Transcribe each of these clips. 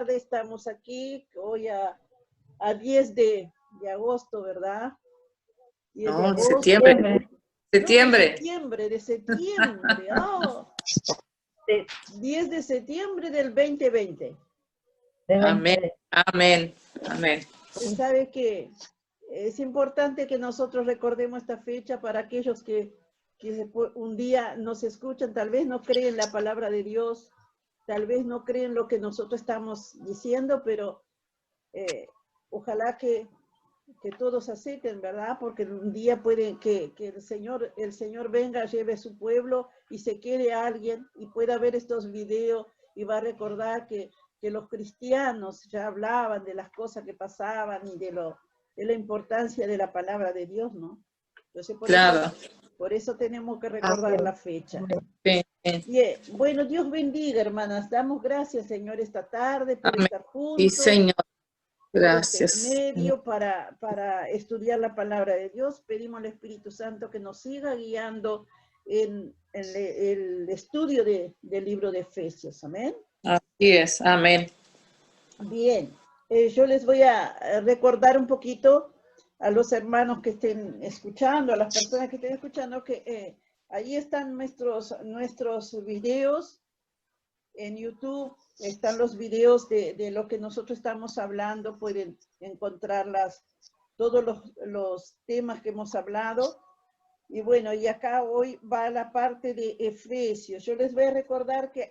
tarde estamos aquí, hoy a 10 de agosto, ¿verdad? 10 de No, agosto. septiembre. Septiembre. No, de septiembre. Oh. 10 de septiembre del 2020. Amén, amén, amén. Usted sabe que es importante que nosotros recordemos esta fecha para aquellos que un día nos escuchan, tal vez no creen la palabra de Dios, tal vez no creen lo que nosotros estamos diciendo, pero ojalá que todos acepten, ¿verdad? Porque un día puede que el Señor venga, lleve a su pueblo y se quede alguien y pueda ver estos videos y va a recordar que los cristianos ya hablaban de las cosas que pasaban y de la importancia de la palabra de Dios, ¿no? Entonces, por eso tenemos que recordar la fecha. Sí. Bien, bueno, Dios bendiga, hermanas. Damos gracias, Señor, esta tarde por estar juntos. Sí, Señor. Gracias. Por este medio para estudiar la palabra de Dios. Pedimos al Espíritu Santo que nos siga guiando en el estudio del libro de Efesios. Amén. Así es, amén. Bien, yo les voy a recordar un poquito a los hermanos que estén escuchando, a las personas que estén escuchando, que ahí están nuestros videos en YouTube, están los videos de lo que nosotros estamos hablando, pueden encontrar todos los temas que hemos hablado. Y bueno, y acá hoy va la parte de Efesios. Yo les voy a recordar que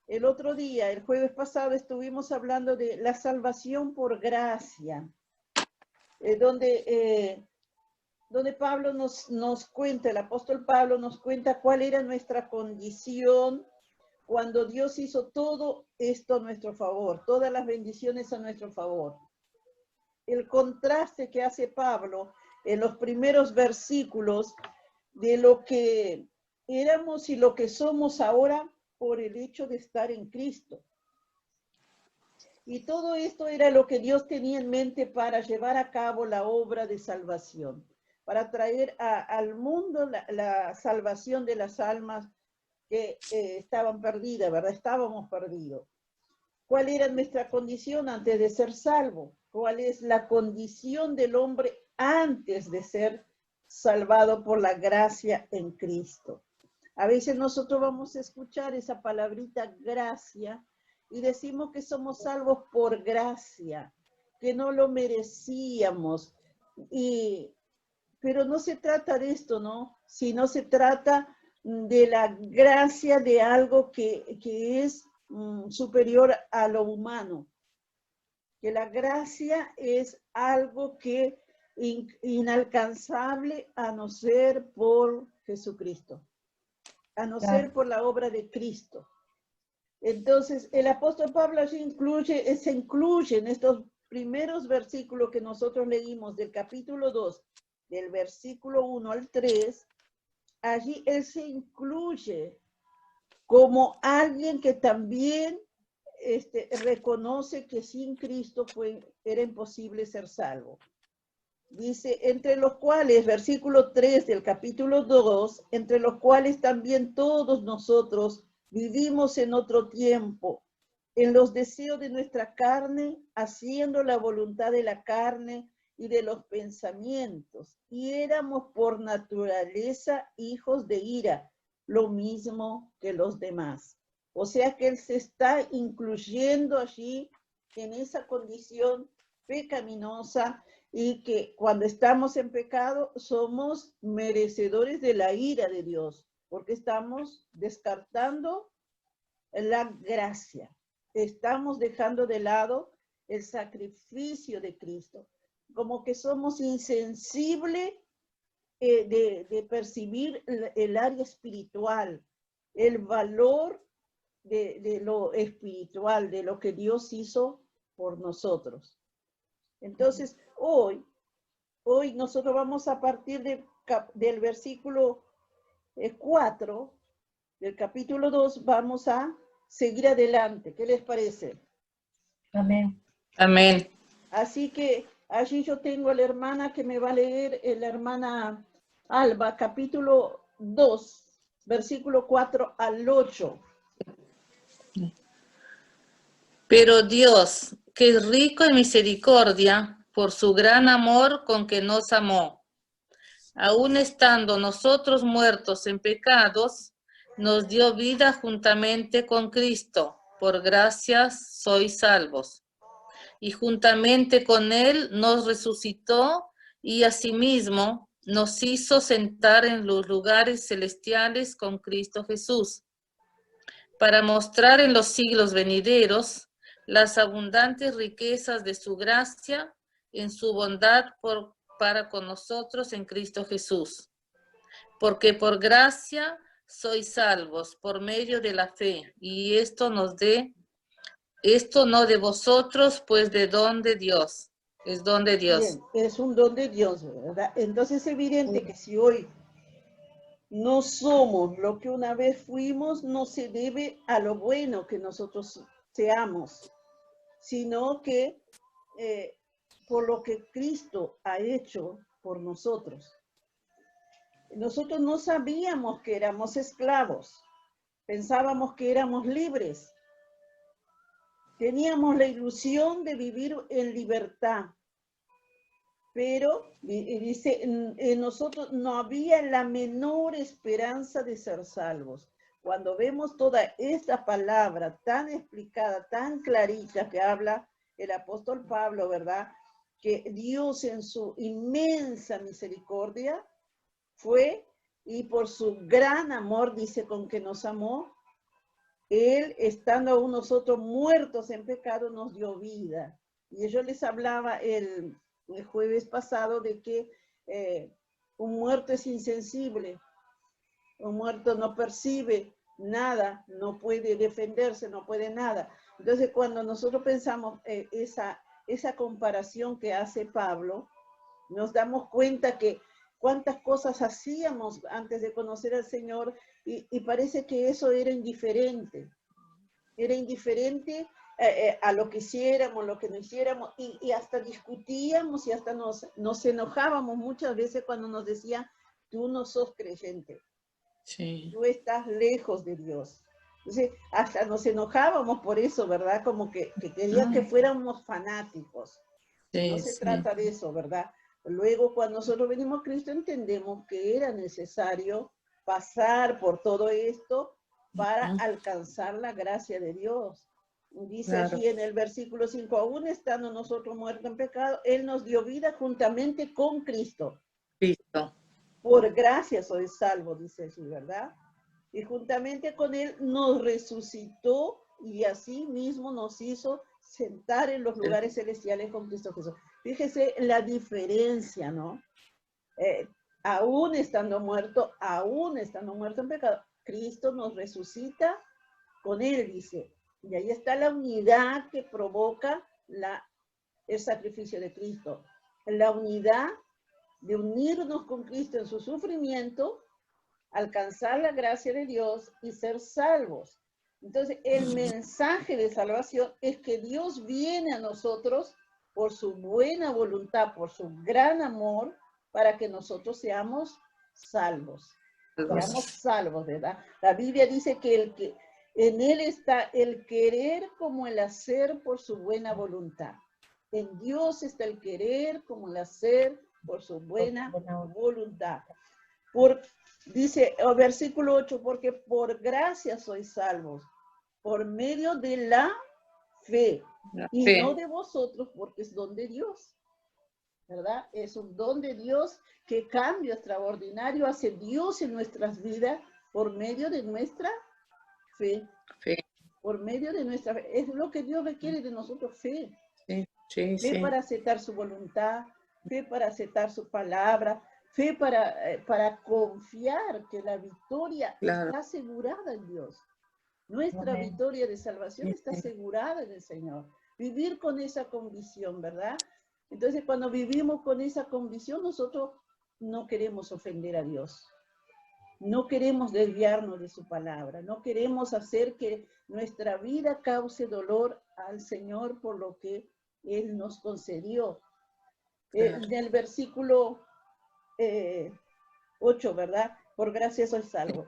el otro día, el jueves pasado, estuvimos hablando de la salvación por gracia, donde Pablo nos cuenta, el apóstol Pablo nos cuenta cuál era nuestra condición cuando Dios hizo todo esto a nuestro favor, todas las bendiciones a nuestro favor. El contraste que hace Pablo en los primeros versículos de lo que éramos y lo que somos ahora por el hecho de estar en Cristo. Y todo esto era lo que Dios tenía en mente para llevar a cabo la obra de salvación, para traer al mundo la salvación de las almas que estaban perdidas, ¿verdad? Estábamos perdidos. ¿Cuál era nuestra condición antes de ser salvo? ¿Cuál es la condición del hombre antes de ser salvado por la gracia en Cristo? A veces nosotros vamos a escuchar esa palabrita gracia y decimos que somos salvos por gracia, que no lo merecíamos. Pero no se trata de esto, ¿no? Sino se trata de la gracia de algo que es superior a lo humano. Que la gracia es algo que inalcanzable a no ser por Jesucristo, a no ser por la obra de Cristo. Entonces, el apóstol Pablo se incluye en estos primeros versículos que nosotros leímos del capítulo 2, del versículo 1 al 3, allí él se incluye como alguien que también reconoce que sin Cristo era imposible ser salvo. Dice, entre los cuales, versículo 3 del capítulo 2, entre los cuales también todos nosotros vivimos en otro tiempo, en los deseos de nuestra carne, haciendo la voluntad de la carne y de los pensamientos, y éramos por naturaleza hijos de ira, lo mismo que los demás. O sea que él se está incluyendo allí en esa condición pecaminosa y que cuando estamos en pecado somos merecedores de la ira de Dios, porque estamos descartando la gracia. Estamos dejando de lado el sacrificio de Cristo, como que somos insensibles de percibir el área espiritual, el valor de lo espiritual, de lo que Dios hizo por nosotros. Entonces, hoy nosotros vamos a partir del versículo 4 del capítulo 2, vamos a seguir adelante. ¿Qué les parece? Amén. Amén. Así que allí yo tengo a la hermana que me va a leer, la hermana Alba, capítulo 2, versículo 4 al 8. Pero Dios, que es rico en misericordia, por su gran amor con que nos amó, aun estando nosotros muertos en pecados, nos dio vida juntamente con Cristo. Por gracia sois salvos. Y juntamente con Él nos resucitó y asimismo nos hizo sentar en los lugares celestiales con Cristo Jesús, para mostrar en los siglos venideros las abundantes riquezas de su gracia en su bondad para con nosotros en Cristo Jesús. Porque por gracia sois salvos por medio de la fe, y esto no de vosotros, pues de don de Dios. Es don de Dios. Bien, es un don de Dios, ¿verdad? Entonces es evidente que si hoy no somos lo que una vez fuimos, no se debe a lo bueno que nosotros seamos, sino que por lo que Cristo ha hecho por nosotros. Nosotros no sabíamos que éramos esclavos, pensábamos que éramos libres. Teníamos la ilusión de vivir en libertad, pero dice, en nosotros no había la menor esperanza de ser salvos. Cuando vemos toda esta palabra tan explicada, tan clarita que habla el apóstol Pablo, ¿verdad? Que Dios en su inmensa misericordia fue, y por su gran amor, dice, con que nos amó, Él, estando aún nosotros muertos en pecado, nos dio vida. Y yo les hablaba el jueves pasado de que un muerto es insensible, un muerto no percibe nada, no puede defenderse, no puede nada. Entonces, cuando nosotros pensamos esa comparación que hace Pablo, nos damos cuenta que cuántas cosas hacíamos antes de conocer al Señor y parece que eso era indiferente. Era indiferente a lo que hiciéramos, lo que no hiciéramos, y hasta discutíamos y hasta nos enojábamos muchas veces cuando nos decían, tú no sos creyente, Sí. tú estás lejos de Dios. Entonces, hasta nos enojábamos por eso, ¿verdad? Como que querían que fuéramos fanáticos. Sí, No se sí. trata de eso, ¿verdad? Luego, cuando nosotros venimos a Cristo, entendemos que era necesario pasar por todo esto para alcanzar la gracia de Dios. Dice Claro. aquí en el versículo 5, aún estando nosotros muertos en pecado, Él nos dio vida juntamente con Cristo. Cristo. Por gracia soy salvo, dice así, ¿verdad? Y juntamente con Él nos resucitó y así mismo nos hizo sentar en los lugares celestiales con Cristo Jesús. Fíjese la diferencia, ¿no? Aún estando muerto en pecado, Cristo nos resucita con Él, dice. Y ahí está la unidad que provoca el sacrificio de Cristo. La unidad de unirnos con Cristo en su sufrimiento, alcanzar la gracia de Dios y ser salvos. Entonces, el mensaje de salvación es que Dios viene a nosotros por su buena voluntad, por su gran amor, para que nosotros seamos salvos. Seamos salvos, ¿verdad? La Biblia dice que en Él está el querer como el hacer por su buena voluntad. En Dios está el querer como el hacer por su buena voluntad. Dice el versículo 8, porque por gracia sois salvos, por medio de la fe, y no de vosotros, porque es don de Dios, ¿verdad? Es un don de Dios que cambio extraordinario hace Dios en nuestras vidas por medio de nuestra fe. Por medio de nuestra fe. Es lo que Dios requiere de nosotros, fe. Fe para aceptar su voluntad, fe para aceptar su palabra, fe para confiar que la victoria está asegurada en Dios. Nuestra victoria de salvación está asegurada en el Señor. Vivir con esa convicción, ¿verdad? Entonces, cuando vivimos con esa convicción, nosotros no queremos ofender a Dios. No queremos desviarnos de su palabra. No queremos hacer que nuestra vida cause dolor al Señor por lo que Él nos concedió. En el versículo 8, ¿verdad? Por gracia soy salvo.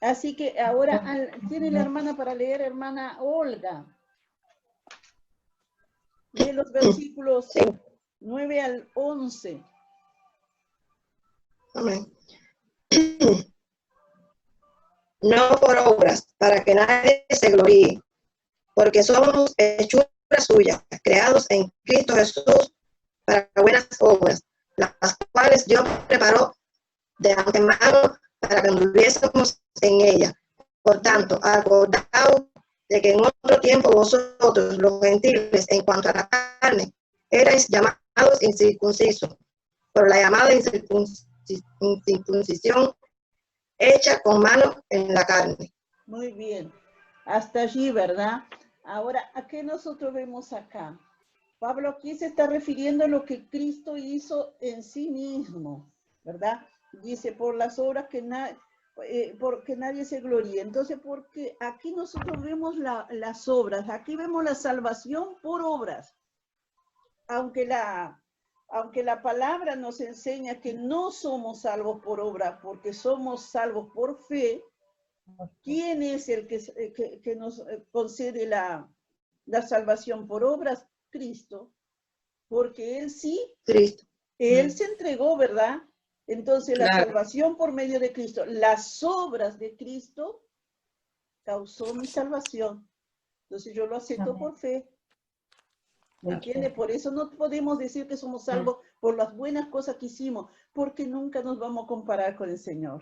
Así que ahora tiene la hermana para leer, hermana Olga. de los versículos Sí. 9 al 11. Amén. No por obras, para que nadie se gloríe, porque somos hechuras suyas, creados en Cristo Jesús para buenas obras, las cuales Dios preparó de antemano para que anduviésemos en ella. Por tanto, acordaos de que en otro tiempo vosotros, los gentiles, en cuanto a la carne, erais llamados incircuncisos, por la llamada incircuncisión hecha con mano en la carne. Muy bien. Hasta allí, ¿verdad? Ahora, ¿a qué nosotros vemos acá? Pablo aquí se está refiriendo a lo que Cristo hizo en sí mismo, ¿verdad? Dice, por las obras que porque nadie se gloríe. Entonces, porque aquí nosotros vemos las obras, aquí vemos la salvación por obras. Aunque la palabra nos enseña que no somos salvos por obra, porque somos salvos por fe, ¿quién es el que nos concede la salvación por obras? Cristo, porque Él sí, Cristo. Él se entregó, ¿verdad? Entonces la Claro. salvación por medio de Cristo, las obras de Cristo causó mi salvación. Entonces yo lo acepto por fe. ¿Me entiende? Por eso no podemos decir que somos salvos por las buenas cosas que hicimos, porque nunca nos vamos a comparar con el Señor.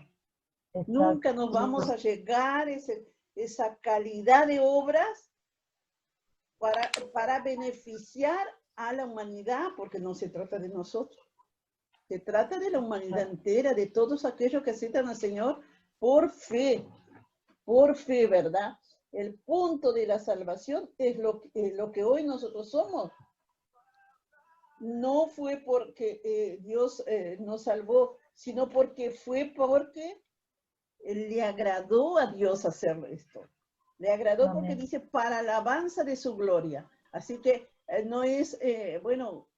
Exacto. Nunca nos vamos a llegar a esa calidad de obras para beneficiar a la humanidad, porque no se trata de nosotros. Se trata de la humanidad entera, de todos aquellos que aceptan al Señor por fe, ¿verdad? El punto de la salvación es lo que hoy nosotros somos. No fue porque Dios nos salvó, sino porque le agradó a Dios hacer esto. Le agradó porque dice, para alabanza de su gloria. Así que no es, bueno,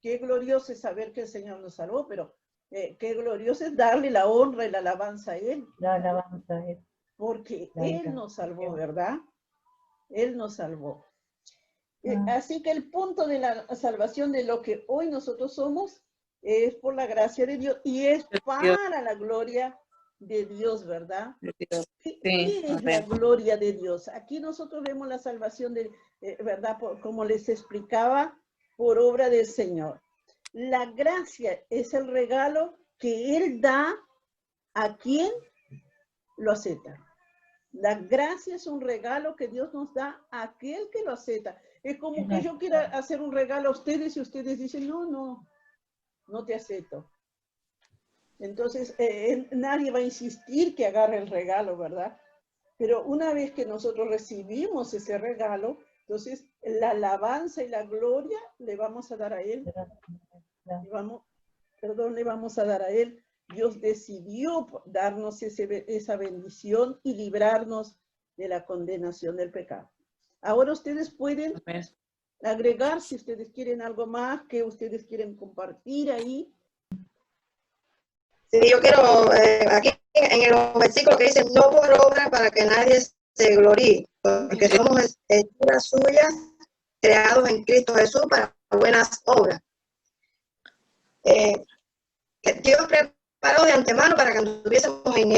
qué glorioso es saber que el Señor nos salvó, pero qué glorioso es darle la honra y la alabanza a Él. La alabanza a Él. Porque Él nos salvó, ¿verdad? Él nos salvó. Así que el punto de la salvación de lo que hoy nosotros somos es por la gracia de Dios y es para la gloria de Dios, ¿verdad? ¿Qué es la gloria de Dios? Aquí nosotros vemos la salvación, ¿verdad? Como les explicaba, por obra del Señor. La gracia es el regalo que Él da a quien lo acepta. La gracia es un regalo que Dios nos da a aquel que lo acepta. Es como que yo quiera hacer un regalo a ustedes y ustedes dicen, no te acepto. Entonces, nadie va a insistir que agarre el regalo, ¿verdad? Pero una vez que nosotros recibimos ese regalo, entonces la alabanza y la gloria le vamos a dar a Él. Le vamos a dar a Él. Dios decidió darnos esa bendición y librarnos de la condenación del pecado. Ahora ustedes pueden agregar, si ustedes quieren algo más, que ustedes quieren compartir ahí. Sí, yo quiero, aquí en el versículo que dice, no por obra para que nadie se gloríe, porque somos hechura suya, creados en Cristo Jesús para buenas obras. Dios preparó de antemano para que anduviésemos en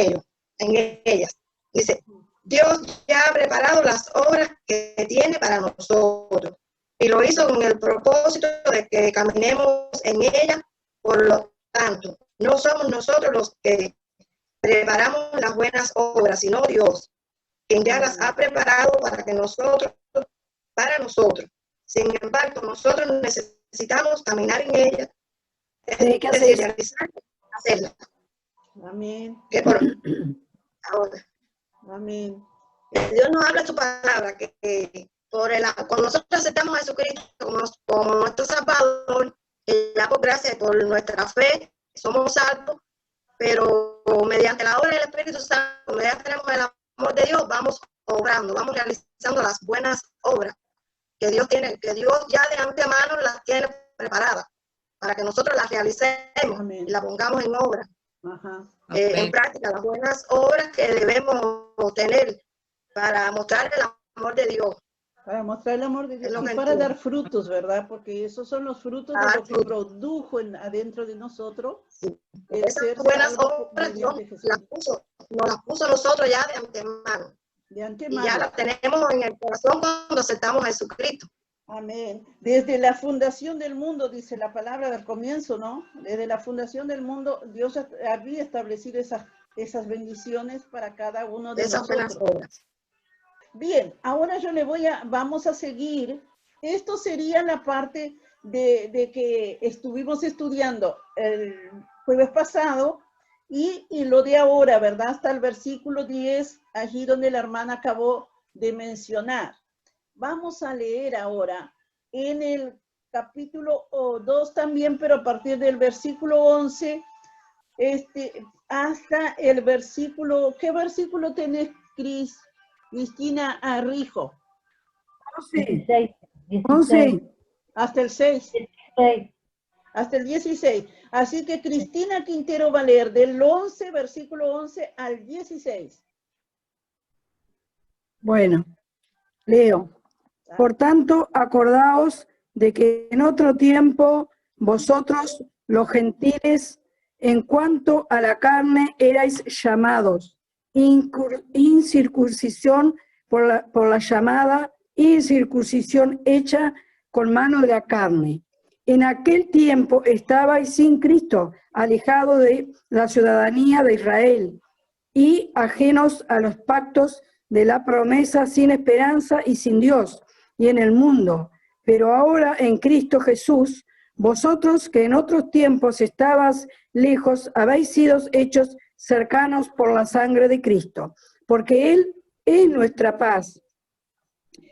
ellas. Dice, Dios ya ha preparado las obras que tiene para nosotros y lo hizo con el propósito de que caminemos en ellas. Por lo tanto, no somos nosotros los que preparamos las buenas obras, sino Dios, quien ya las ha preparado para nosotros. Sin embargo, nosotros necesitamos caminar en ellas, hacerla. Amén. Ahora. Amén. Dios nos habla su palabra, que cuando nosotros aceptamos a Jesucristo como nuestro Salvador, ya por gracia y por nuestra fe, somos salvos, pero mediante la obra del Espíritu Santo, ya tenemos el amor de Dios, vamos obrando, vamos realizando las buenas obras que Dios ya de antemano las tiene preparadas para que nosotros las realicemos. Amén. Y las pongamos en obra. En práctica, las buenas obras que debemos tener para mostrar el amor de Dios Para mostrar el amor de Es Dios lo y que para entiendo. dar frutos, ¿verdad? Porque esos son los frutos de lo que produjo adentro de nosotros Sí. el Esas ser buenas salvo obras Dios mediante Jesús. nos las puso nosotros ya de antemano. De Y ya antemano. las tenemos en el corazón cuando aceptamos a Jesucristo. Amén. Desde la fundación del mundo, dice la palabra del comienzo, ¿no? Desde la fundación del mundo, Dios había establecido esas bendiciones para cada uno de Esas buenas nosotros. obras. Bien, ahora vamos a seguir. Esto sería la parte de que estuvimos estudiando el jueves pasado y lo de ahora, ¿verdad? Hasta el versículo 10, allí donde la hermana acabó de mencionar. Vamos a leer ahora en el capítulo 2 también, pero a partir del versículo 11, hasta el versículo, ¿qué versículo tenés, Cristina Arrijo? 16. 11. Hasta el 6, 16. hasta el 16. Así que Cristina Quintero va a leer del 11, versículo 11 al 16. Bueno, leo. Por tanto, acordaos de que en otro tiempo vosotros, los gentiles, en cuanto a la carne, erais llamados incircuncisión por la llamada incircuncisión hecha con mano de la carne. En aquel tiempo estabais sin Cristo, alejados de la ciudadanía de Israel y ajenos a los pactos de la promesa, sin esperanza y sin Dios y en el mundo. Pero ahora en Cristo Jesús, vosotros que en otros tiempos estabais lejos, habéis sido hechos cercanos por la sangre de Cristo, porque Él es nuestra paz,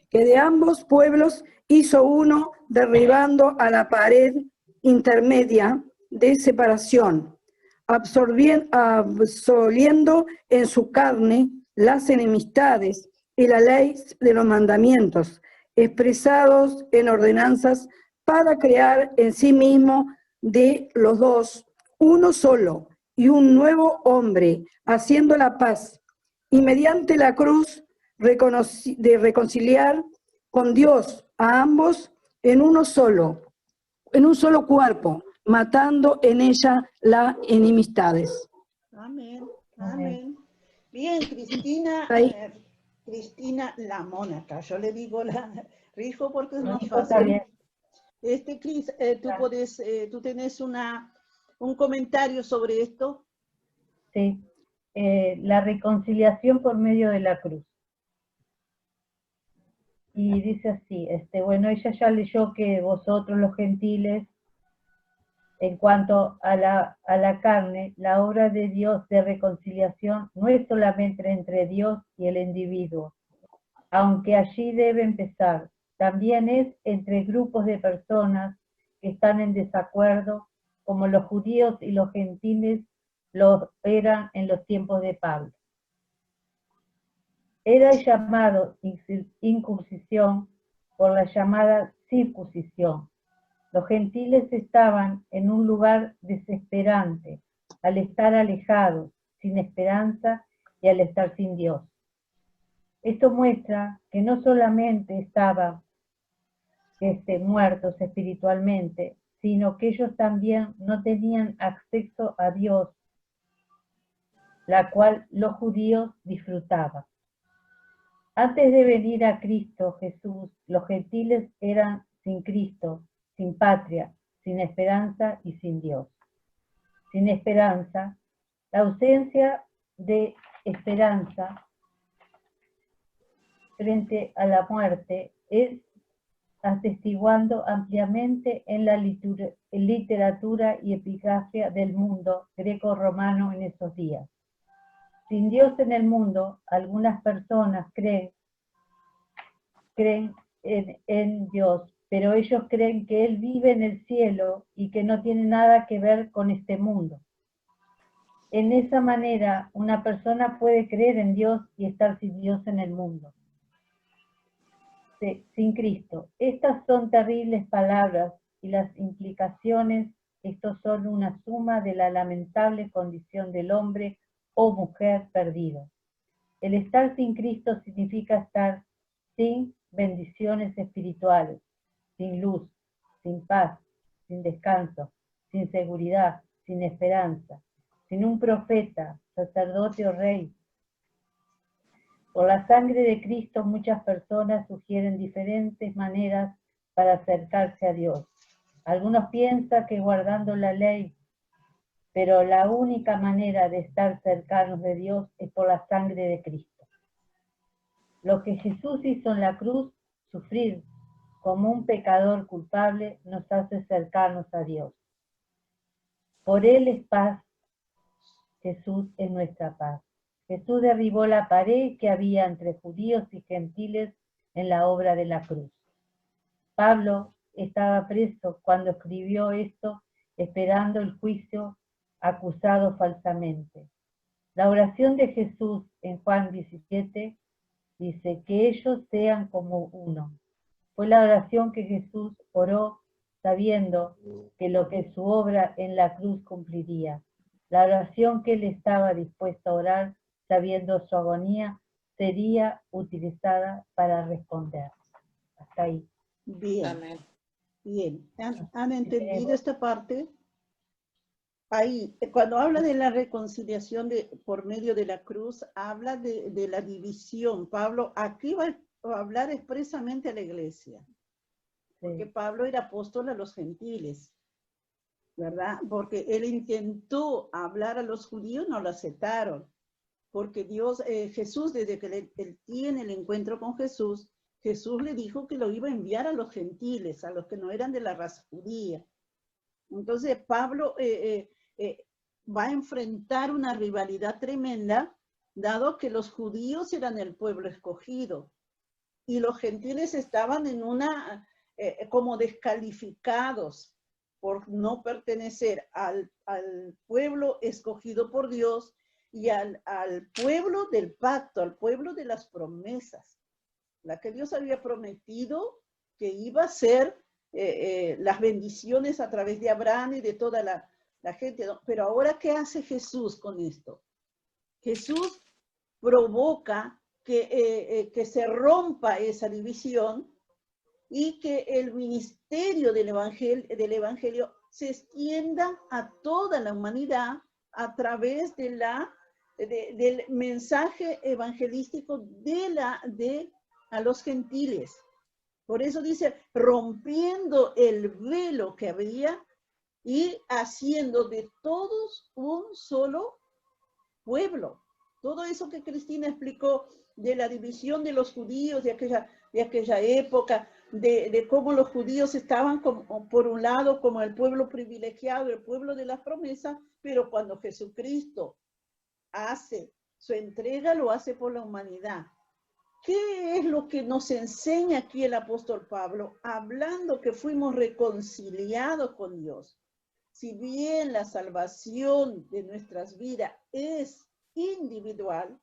que de ambos pueblos hizo uno, derribando a la pared intermedia de separación, absolviendo en su carne las enemistades y la ley de los mandamientos, expresados en ordenanzas, para crear en sí mismo de los dos uno solo y un nuevo hombre, haciendo la paz, y mediante la cruz de reconciliar con Dios a ambos en un solo cuerpo, matando en ella las enemistades. Amén, amén. Bien, Cristina, Cristina la Mónaca, yo le digo la Rijo porque es más Está fácil. bien. Cris, Claro. tú tenés un comentario sobre esto. Sí. La reconciliación por medio de la cruz. Y dice así, bueno, ella ya leyó que vosotros los gentiles, en cuanto a la carne, la obra de Dios de reconciliación no es solamente entre Dios y el individuo, aunque allí debe empezar, también es entre grupos de personas que están en desacuerdo, como los judíos y los gentiles lo eran en los tiempos de Pablo. Era llamado incursión por la llamada circuncisión. Los gentiles estaban en un lugar desesperante, al estar alejados, sin esperanza y al estar sin Dios. Esto muestra que no solamente estaban muertos espiritualmente, sino que ellos también no tenían acceso a Dios, la cual los judíos disfrutaban. Antes de venir a Cristo Jesús, los gentiles eran sin Cristo, sin patria, sin esperanza y sin Dios. Sin esperanza, la ausencia de esperanza frente a la muerte es atestiguando ampliamente en la literatura y epigrafía del mundo greco-romano en esos días. Sin Dios en el mundo, algunas personas creen en Dios, pero ellos creen que Él vive en el cielo y que no tiene nada que ver con este mundo. En esa manera, una persona puede creer en Dios y estar sin Dios en el mundo. Sin Cristo. Estas son terribles palabras y las implicaciones, estos son una suma de la lamentable condición del hombre o mujer perdido. El estar sin Cristo significa estar sin bendiciones espirituales, sin luz, sin paz, sin descanso, sin seguridad, sin esperanza, sin un profeta, sacerdote o rey. Por la sangre de Cristo muchas personas sugieren diferentes maneras para acercarse a Dios. Algunos piensan que guardando la ley, pero la única manera de estar cercanos de Dios es por la sangre de Cristo. Lo que Jesús hizo en la cruz, sufrir como un pecador culpable, nos hace cercanos a Dios. Por Él es paz. Jesús es nuestra paz. Jesús derribó la pared que había entre judíos y gentiles en la obra de la cruz. Pablo estaba preso cuando escribió esto, esperando el juicio, acusado falsamente. La oración de Jesús en Juan 17 dice que ellos sean como uno. Fue la oración que Jesús oró sabiendo que lo que su obra en la cruz cumpliría. La oración que él estaba dispuesto a orar sabiendo su agonía sería utilizada para responder. Hasta ahí. Bien, Amén. bien. ¿Han entendido esta parte? Ahí, cuando habla de la reconciliación por medio de la cruz, habla de la división. Pablo aquí va a hablar expresamente a la iglesia, porque Pablo era apóstol a los gentiles, ¿verdad? Porque él intentó hablar a los judíos, no lo aceptaron, porque Jesús, desde que él tiene el encuentro con Jesús, Jesús le dijo que lo iba a enviar a los gentiles, a los que no eran de la raza judía. Entonces Pablo va a enfrentar una rivalidad tremenda, dado que los judíos eran el pueblo escogido y los gentiles estaban en como descalificados por no pertenecer al pueblo escogido por Dios y al pueblo del pacto, al pueblo de las promesas, la que Dios había prometido que iba a ser las bendiciones a través de Abraham y de toda la gente. ¿No? Pero ahora, ¿qué hace Jesús con esto? Jesús provoca que se rompa esa división y que el ministerio del evangelio se extienda a toda la humanidad a través del mensaje evangelístico a los gentiles. Por eso dice, rompiendo el velo que había y haciendo de todos un solo pueblo. Todo eso que Cristina explicó de la división de los judíos de aquella época, de cómo los judíos estaban por un lado como el pueblo privilegiado, el pueblo de las promesas, pero cuando Jesucristo hace su entrega, lo hace por la humanidad. ¿Qué es lo que nos enseña aquí el apóstol Pablo? Hablando que fuimos reconciliados con Dios. Si bien la salvación de nuestras vidas es individual,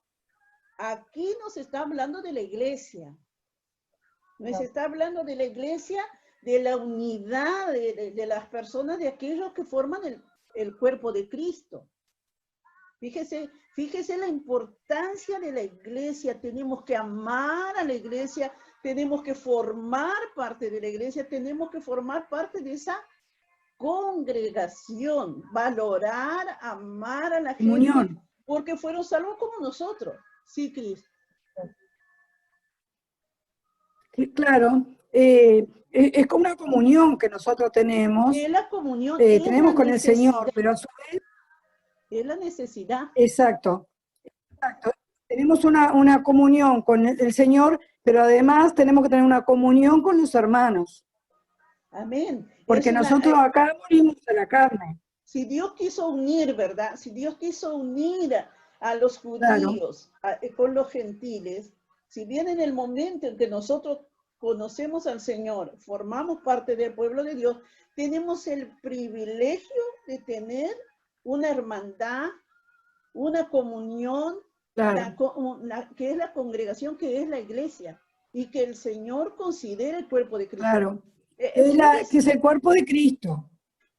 aquí nos está hablando de la iglesia. Nos está hablando de la iglesia, de la unidad de las personas, de aquellos que forman el cuerpo de Cristo. Fíjese la importancia de la iglesia. Tenemos que amar a la iglesia, tenemos que formar parte de la iglesia, tenemos que formar parte de esa congregación, valorar, amar a la gente, porque fueron salvos como nosotros. Sí, Cris. Claro, es como una comunión que nosotros tenemos. Es la comunión. Tenemos con el Señor, pero a su vez es la necesidad. Exacto. Tenemos una comunión con el Señor, pero además tenemos que tener una comunión con los hermanos. Amén. Porque nosotros acá morimos de la carne. Si Dios quiso unir, ¿verdad? Si Dios quiso unir a los judíos con los gentiles, si bien en el momento en que nosotros conocemos al Señor, formamos parte del pueblo de Dios, tenemos el privilegio de tener una hermandad, una comunión, que es la congregación, que es la iglesia, y que el Señor considera el cuerpo de Cristo. Claro, que es el cuerpo de Cristo.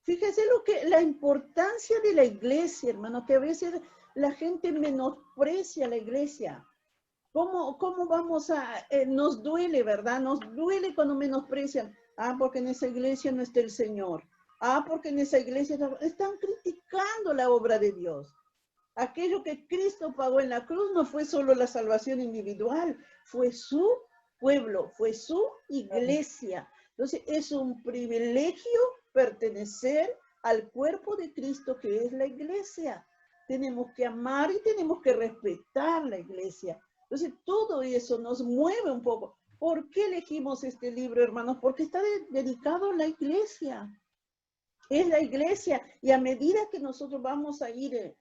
Fíjese la importancia de la iglesia, hermano, que a veces la gente menosprecia la iglesia. ¿Cómo vamos a, nos duele, ¿verdad? Nos duele cuando menosprecian. Ah, porque en esa iglesia no está el Señor. Ah, porque en esa iglesia están criticando la obra de Dios. Aquello que Cristo pagó en la cruz no fue solo la salvación individual, fue su pueblo, fue su iglesia. Entonces es un privilegio pertenecer al cuerpo de Cristo que es la iglesia. Tenemos que amar y tenemos que respetar la iglesia. Entonces todo eso nos mueve un poco. ¿Por qué elegimos este libro, hermanos? Porque está dedicado a la iglesia. Es la iglesia, y a medida que nosotros vamos a ir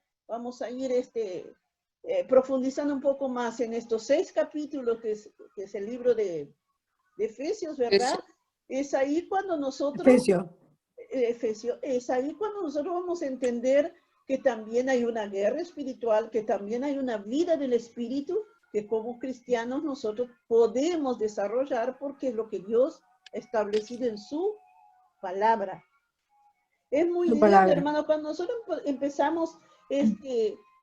profundizando un poco más en estos 6 capítulos que es el libro de Efesios, ¿verdad? Es ahí cuando nosotros, Efesios, es ahí cuando nosotros vamos a entender que también hay una guerra espiritual, que también hay una vida del espíritu, que como cristianos nosotros podemos desarrollar porque es lo que Dios ha establecido en su palabra. Es muy lindo, hermano, cuando nosotros empezamos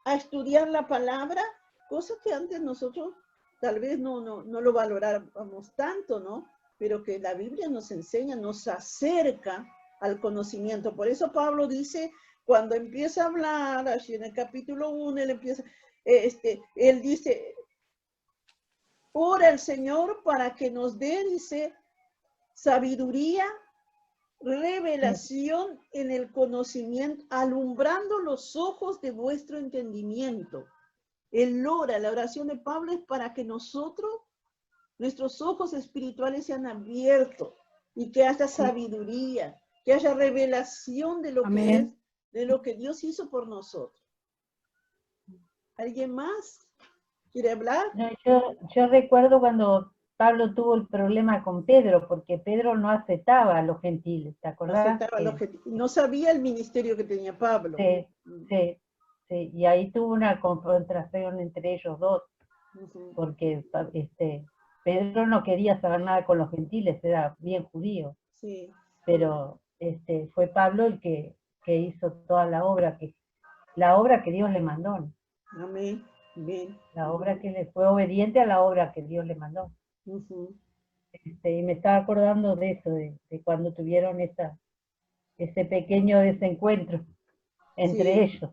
a estudiar la palabra, cosa que antes nosotros tal vez no lo valorábamos tanto, ¿no? Pero que la Biblia nos enseña, nos acerca al conocimiento. Por eso Pablo dice, cuando empieza a hablar, así en el capítulo 1, él dice, ora al Señor para que nos dé, dice, sabiduría, revelación en el conocimiento, alumbrando los ojos de vuestro entendimiento. La oración de Pablo es para que nuestros ojos espirituales sean abiertos y que haya sabiduría, que haya revelación de lo que Dios hizo por nosotros. ¿Alguien más quiere hablar? No, yo recuerdo cuando Pablo tuvo el problema con Pedro, porque Pedro no aceptaba a los gentiles, ¿te acordás? No sabía el ministerio que tenía Pablo. Sí, y ahí tuvo una confrontación entre ellos dos, porque Pedro no quería saber nada con los gentiles, era bien judío. Sí. Pero fue Pablo el que hizo toda la obra que Dios le mandó, ¿no? Amén. Bien. La obra que le fue obediente a la obra que Dios le mandó. Y me estaba acordando de eso, de cuando tuvieron ese pequeño desencuentro entre ellos.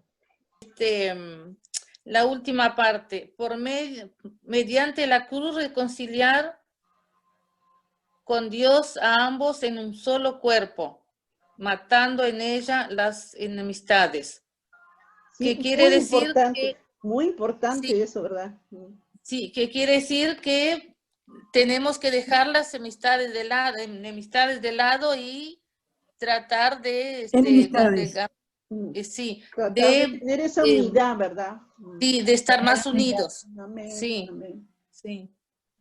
La última parte, mediante la cruz reconciliar con Dios a ambos en un solo cuerpo, matando en ella las enemistades. Sí, ¿Qué quiere decir? Muy importante sí, eso, ¿verdad? Sí, que quiere decir que tenemos que dejar las enemistades de lado y tratar de congregar. Sí, tratar de tener esa unidad, ¿verdad? Sí, de estar más unidos. Amén, sí, amén.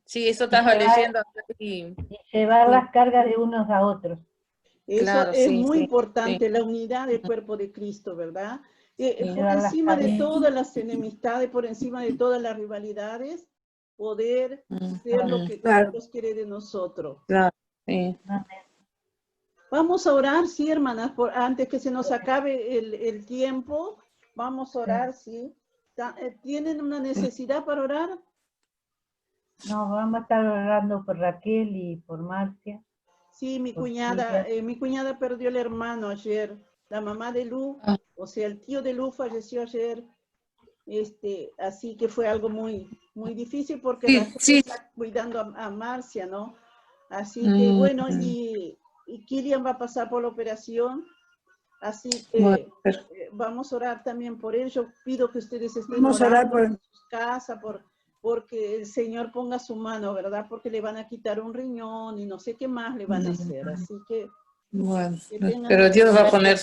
Sí, eso estaba leyendo. Y llevar las cargas de unos a otros. Eso claro, es muy importante, la unidad del cuerpo de Cristo, ¿verdad? Por encima de todas las enemistades, por encima de todas las rivalidades, poder ser lo que Dios quiere de nosotros. Claro, sí. Vamos a orar, sí, hermanas, antes que se nos acabe el tiempo, vamos a orar, sí. ¿Tienen una necesidad para orar? No, vamos a estar orando por Raquel y por Marcia. Sí, mi cuñada perdió el hermano ayer, la mamá de Lu, o sea, el tío de Lu falleció ayer, así que fue algo muy, muy difícil porque Raquel está cuidando a Marcia, ¿no? Así que bueno, y Kilian va a pasar por la operación, así que vamos a orar también por él. Yo pido que ustedes estén orando en sus casas porque el Señor ponga su mano, ¿verdad? Porque le van a quitar un riñón y no sé qué más le van a hacer. Así que... Bueno, pero Dios va a poner...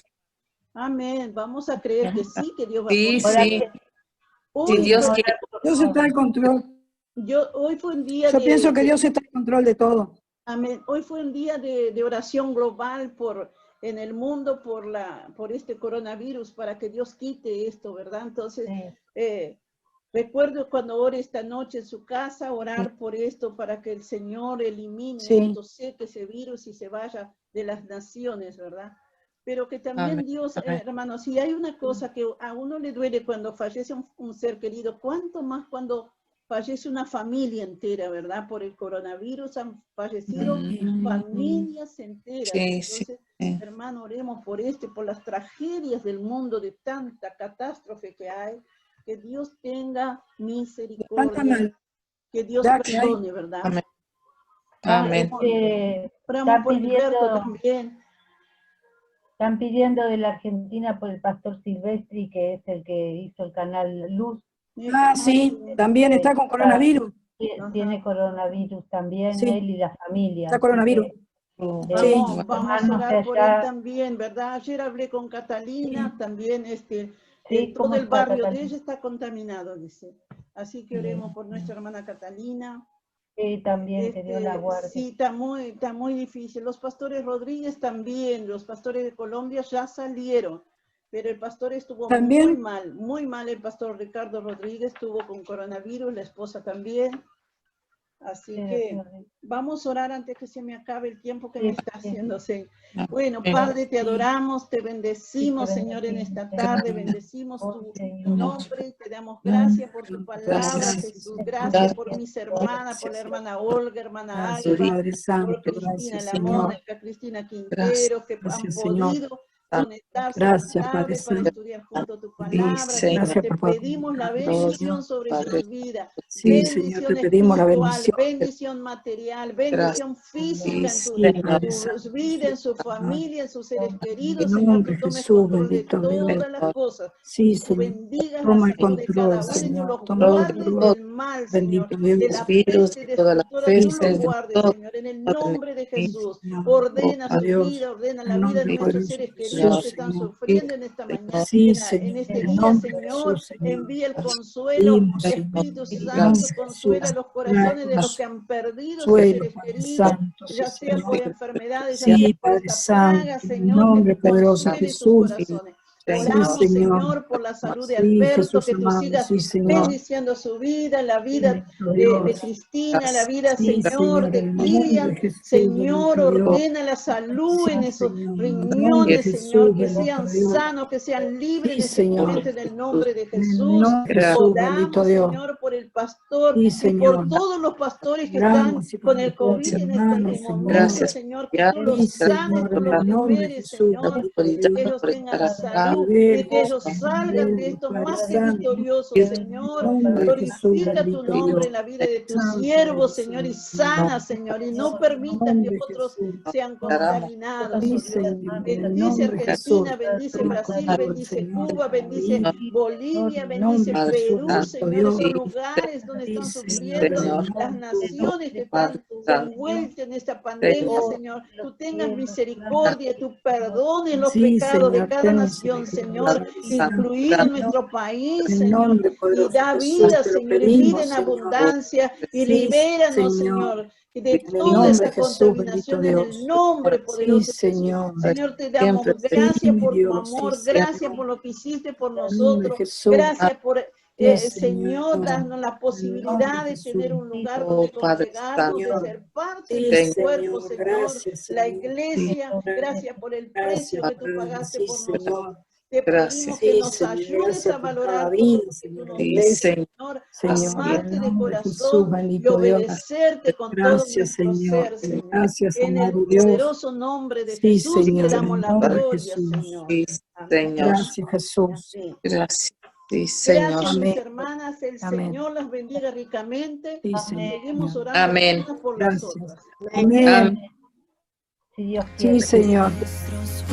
Amén. Vamos a creer que sí, que Dios va a poner. Sí, Dios quiere. Dios está en control. Hoy fue un día Yo pienso que Dios está en control de todo. Amén. Hoy fue un día de oración global en el mundo por este coronavirus, para que Dios quite esto, ¿verdad? Entonces... recuerdo cuando ore esta noche en su casa, orar por esto para que el Señor elimine esto, seque ese virus y se vaya de las naciones, ¿verdad? Pero que también Dios, hermano, si hay una cosa que a uno le duele cuando fallece un ser querido, ¿cuánto más cuando fallece una familia entera, ¿verdad? Por el coronavirus han fallecido familias enteras. Sí, sí, Entonces, sí. hermano, oremos por por las tragedias del mundo, de tanta catástrofe que hay, que Dios tenga misericordia, que Dios perdone, ¿verdad? Amén. Amén. Oramos Están por Gilberto pidiendo, también. están pidiendo de la Argentina por el pastor Silvestri, que es el que hizo el canal Luz. Ah, sí, también está con coronavirus. Tiene coronavirus también, Sí. él y la familia. Está así coronavirus. que, Sí. Vamos a orar por él también, ¿verdad? Ayer hablé con Catalina, también Sí, todo ¿cómo el está, barrio de Catalina? ella está contaminado, dice. Así que oremos por nuestra hermana Catalina. Sí, también, que Dios la guarde. Sí, está muy difícil. Los pastores Rodríguez también, los pastores de Colombia ya salieron, pero el pastor estuvo ¿También? muy mal el pastor Ricardo Rodríguez, estuvo con coronavirus, la esposa también. Así que vamos a orar antes que se me acabe el tiempo que me está haciéndose. Bueno, Padre, te adoramos, te bendecimos, Señor, en esta tarde, bendecimos tu nombre, te damos gracias por tu palabra, Jesús, gracias por mis hermanas, por la hermana Olga, hermana Águila, Padre Santo, por Cristina gracias, Señor. Lamona, Cristina Quintero, que han Gracias, Señor. podido conectarse Gracias, esta Padre tarde para Santo. estudiar junto tu palabra. Señor. Señor, te Gracias por pedimos la favor, bendición sobre Padre. sus vidas, Sí, Señor, bendición te pedimos la espiritual, bendición. bendición material, bendición física en Sí, Padre sus Santo. vidas, en su familia, en sus seres queridos. En Señor, nombre tú de tomes Jesús, control de bendito Dios. todas las cosas. Sí, Y tú Señor. bendigas la Toma el salud de cada control, uno y tú Señor. los Toma el guardes control. del mal, Señor, Bendito Dios. de la Virus, peste de todas las destructora, tú los pestes, de guardes, todo. Señor, en el nombre de Sí, Jesús. Señor. Ordena A su Dios. vida, ordena En la vida de nombre nuestros poderoso seres de queridos Jesús, que están Señor. sufriendo en esta mañana, Sí, en Señor. este En día, nombre de Señor. Jesús, Señor. Envía el consuelo, Pedimos, Señor. Espíritu En Santo, nombre de consuela Jesús. los corazones de los que Trae han perdido sus consuelo, seres Padre queridos, Santo, sí, ya sea por Señor. enfermedades, ya sea Sí, por Padre esta Santo, plaga, en Señor, que nombre tú poderoso de consueles sus Jesús. corazones. Sí, Oramos, Señor. Señor, por la salud de Sí, Alberto, que Jesús tú amado, sigas sí, Señor. bendiciendo su vida, la vida Bendito de Dios. Cristina, la vida, Sí, Señor, Señor, de en el nombre de Kilian. Jesús, Señor, bendito Dios. ordena la salud en Sí, esos Señor, en el nombre de riñones, Señor, Jesús, que bendito sean Dios. sanos, que sean libres Sí, en este Señor. momento en el nombre de En el Jesús. nombre de Jesús, bendito Oramos, Dios. Señor, por el pastor Sí, y Señor. por todos los pastores que están Oramos y por con el nuestros COVID en hermanos, este momento, Gracias. Señor, que tú Sí, los sanes, Señor, tú en los el nombre de liberes, Jesús, Señor, bendito y Dios. que ellos tengan salud, y que Liberos, ellos salgan de esto Padre más que Santo. victoriosos, En el Señor. nombre de Jesús, Glorifica tu bendito nombre Dios. en la vida de tus Santo siervos, eres, Señor, y Señor. sana, Señor, y no En el permitas que nombre de otros Jesús. sean contaminados, Sí, oh Dios. Señor, en el Bendice nombre de Jesús. Argentina, bendice Toma Brasil, control, bendice Señor, de Cuba, cada bendice vida. Bolivia, En el bendice nombre de Jesús, Perú, bendito Señor, Dios. esos lugares donde Sí, están Señor, en sufriendo el las nombre de Jesús. naciones que están envueltas en esta pandemia, Señor. Tú tengas misericordia, tú perdones los Sí, pecados de Señor, cada ten nación, misericordia, Señor, Padre Santo. incluido nuestro país, En el Señor. nombre Y poderoso da de Jesús, vida, te lo Señor, y vida pedimos, en Señor. abundancia, y Sí, libéranos, Señor. Señor, de En el toda nombre esa de Jesús, bendito contaminación en el Dios. nombre Sí, poderoso de Jesús. Señor. Señor, te damos Siempre, Sí, gracias mi por tu Dios, sí, amor, gracias Señor. por lo que hiciste por En el nombre de nosotros, Jesús. gracias por, Sí, Señor, darnos la En el posibilidad nombre de de Jesús. tener un lugar oh donde Padre congregarnos, de Santo. ser parte Sí, de tu cuerpo, Señor. Señor, Gracias, la Señor. iglesia, gracias por el precio Gracias, que tú Padre. pagaste Sí, por nosotros. Señor. Te Gracias. pedimos que Sí, nos Señor. ayudes Gracias a por cada valorar todo vida, lo que tú Señor. nos La Sí, diste, iglesia. Señor, Señor, en amarte el de nombre de Jesús, corazón y bendito Dios. obedecerte con todo Gracias, nuestro Señor. ser, Señor. Gracias, En el amado Dios. poderoso nombre de Sí, Jesús te Señor, en damos el la nombre de gloria, Jesús. Señor. sí, Amén. Señor. Gracias, Jesús. Amén. Gracias. Sí, Señor. Gracias, mis Amén. hermanas. El Amén. Señor las bendiga ricamente. Sí, Y Señor. seguimos orando Amén. unas por las Gracias. otras. Amén. Amén. Si Dios Sí, quiere. Señor. Nuestros